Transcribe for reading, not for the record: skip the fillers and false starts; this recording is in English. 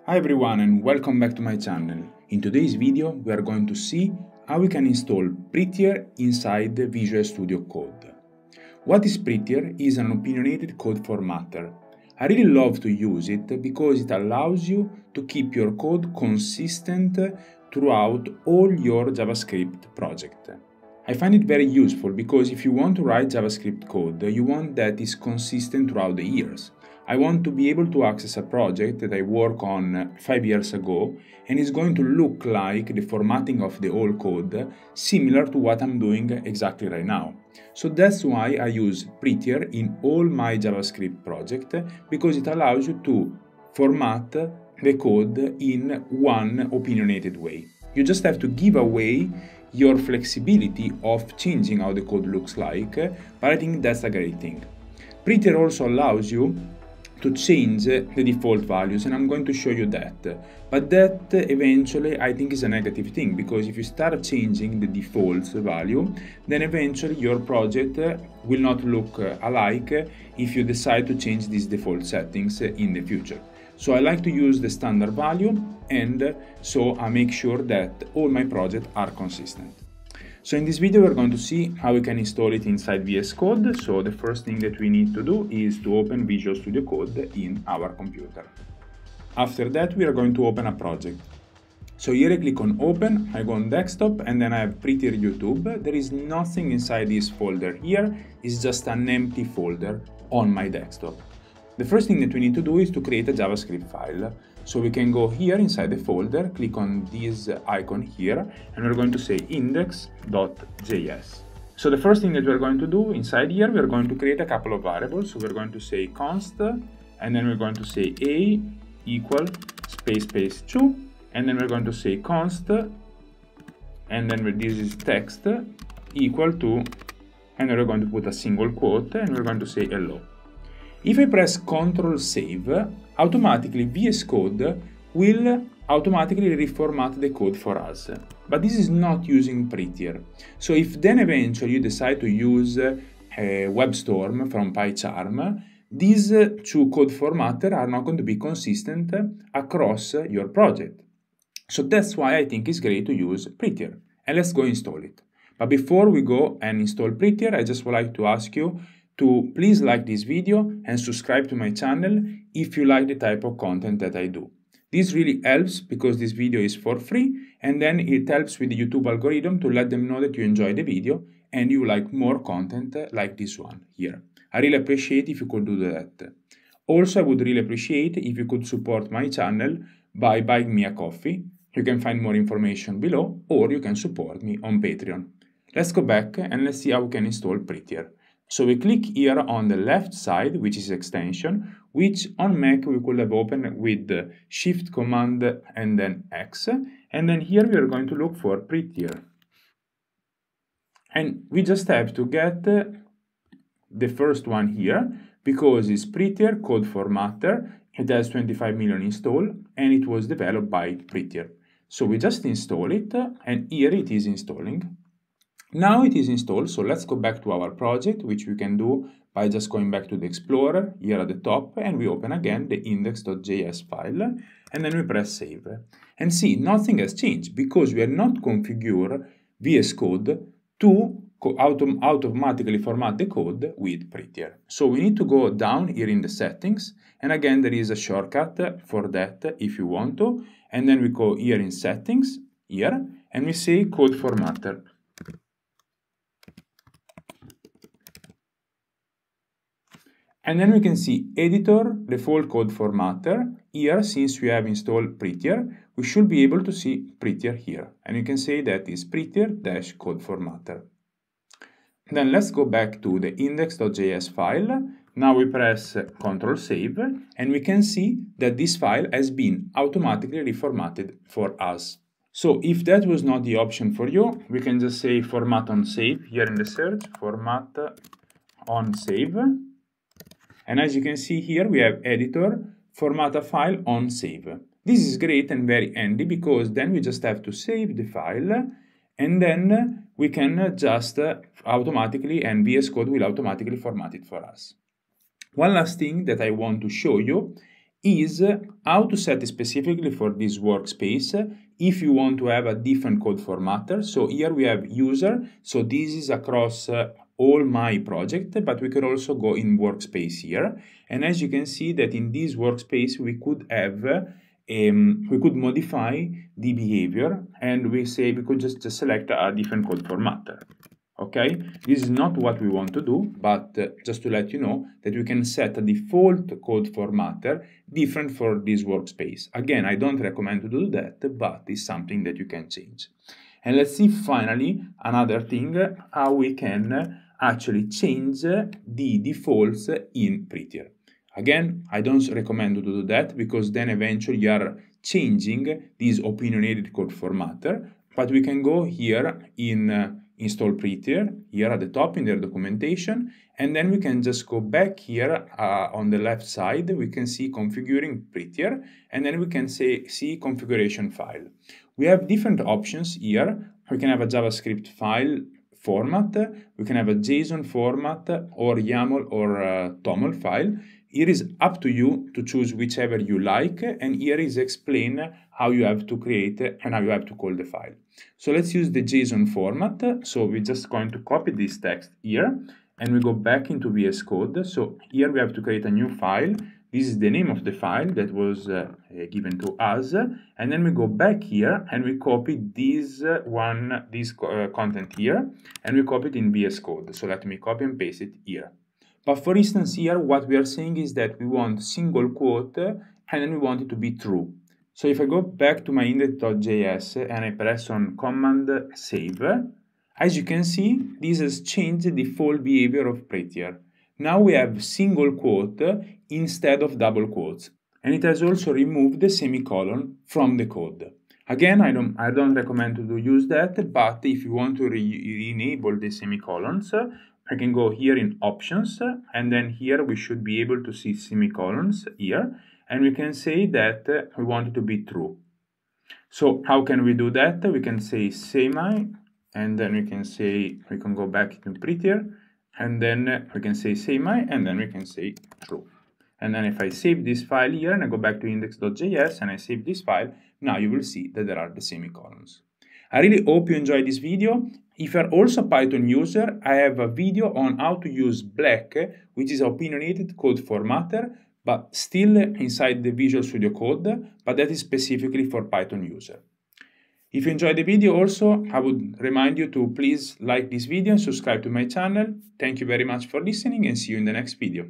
Hi everyone and welcome back to my channel. In today's video we are going to see how we can install Prettier inside the Visual Studio Code. What is Prettier is an opinionated code formatter. I really love to use it because it allows you to keep your code consistent throughout all your JavaScript project. I find it very useful because if you want to write JavaScript code, you want that is consistent throughout the years. I want to be able to access a project that I worked on 5 years ago and is going to look like the formatting of the old code similar to what I'm doing exactly right now. So that's why I use Prettier in all my JavaScript projects because it allows you to format the code in one opinionated way. You just have to give away your flexibility of changing how the code looks like, but I think that's a great thing. Prettier also allows you to change the default values, and I'm going to show you that. But that eventually I think is a negative thing, because if you start changing the default value, then eventually your project will not look alike if you decide to change these default settings in the future. So I like to use the standard value, and so I make sure that all my projects are consistent. So in this video we're going to see how we can install it inside VS Code. So the first thing that we need to do is to open Visual Studio Code in our computer. After that we are going to open a project. So here I click on open, I go on desktop, and then I have Prettier YouTube. There is nothing inside this folder here, it's just an empty folder on my desktop. The first thing that we need to do is to create a JavaScript file. So we can go here inside the folder, click on this icon here, and we're going to say index.js. So the first thing that we're going to do inside here, we're going to create a couple of variables. So we're going to say const, and then we're going to say a equal space 2, and then we're going to say const, and then this is text equal to, and then we're going to put a single quote, and we're going to say hello. If I press Ctrl Save, automatically VS Code will automatically reformat the code for us. But this is not using Prettier. So if then eventually you decide to use WebStorm from PyCharm, these two code formatters are not going to be consistent across your project. So that's why I think it's great to use Prettier. And let's go install it. But before we go and install Prettier, I just would like to ask you to please like this video and subscribe to my channel if you like the type of content that I do. This really helps because this video is for free, and then it helps with the YouTube algorithm to let them know that you enjoy the video and you like more content like this one here. I really appreciate if you could do that. Also, I would really appreciate if you could support my channel by buying me a coffee. You can find more information below, or you can support me on Patreon. Let's go back and let's see how we can install Prettier. So we click here on the left side, which is extension, which on Mac we could have opened with Shift Command and then X. And then here we are going to look for Prettier. And we just have to get the first one here, because it's Prettier Code Formatter. It has 25 million installed, and it was developed by Prettier. So we just install it, and here it is installing. Now it is installed, so let's go back to our project, which we can do by just going back to the Explorer here at the top, and we open again the index.js file, and then we press save. And see, nothing has changed because we have not configured VS Code to automatically format the code with Prettier. So we need to go down here in the settings, and again there is a shortcut for that if you want to, and then we go here in settings, here, and we say code formatter. And then we can see editor, default code formatter. Here, since we have installed Prettier, we should be able to see Prettier here. And you can say that is Prettier-code formatter. Then let's go back to the index.js file. Now we press Ctrl Save, and we can see that this file has been automatically reformatted for us. So if that was not the option for you, we can just say format on save here in the search, format on save. And as you can see here, we have editor, format a file on save. This is great and very handy because then we just have to save the file, and then we can just automatically, and VS Code will automatically format it for us. One last thing that I want to show you is how to set specifically for this workspace if you want to have a different code formatter. So here we have user, so this is across all my project, but we could also go in workspace here. And as you can see that in this workspace, we could have, we could modify the behavior, and we could just select a different code formatter. Okay, this is not what we want to do, but just to let you know that we can set a default code formatter different for this workspace. Again, I don't recommend to do that, but it's something that you can change. And let's see finally another thing, how we can actually change the defaults in Prettier. Again, I don't recommend to do that because then eventually you are changing this opinionated code formatter, but we can go here in install Prettier, here at the top in their documentation, and then we can just go back here on the left side, we can see configuring Prettier, and then we can see configuration file. We have different options here. We can have a JavaScript file format, we can have a JSON format, or YAML or TOML file. It is up to you to choose whichever you like, and here is explain how you have to create and how you have to call the file. So let's use the JSON format. So we're just going to copy this text here, and we go back into VS Code. So here we have to create a new file. This is the name of the file that was given to us, and then we go back here and we copy this content here, and we copy it in VS Code. So let me copy and paste it here. But for instance, here what we are saying is that we want single quote and then we want it to be true. So if I go back to my index.js and I press on Command Save, as you can see, this has changed the default behavior of Prettier. Now we have single quote instead of double quotes, and it has also removed the semicolon from the code. Again, I don't recommend to use that, but if you want to re-enable the semicolons, I can go here in options, and then here we should be able to see semicolons here, and we can say that we want it to be true. So how can we do that? We can say semi, and then we can go back to Prettier, and then we can say semi, and then we can say true. And then if I save this file here and I go back to index.js and I save this file, now you will see that there are the semicolons. I really hope you enjoyed this video. If you're also a Python user, I have a video on how to use Black, which is an opinionated code formatter, but still inside the Visual Studio Code, but that is specifically for Python user. If you enjoyed the video also, I would remind you to please like this video and subscribe to my channel. Thank you very much for listening and see you in the next video.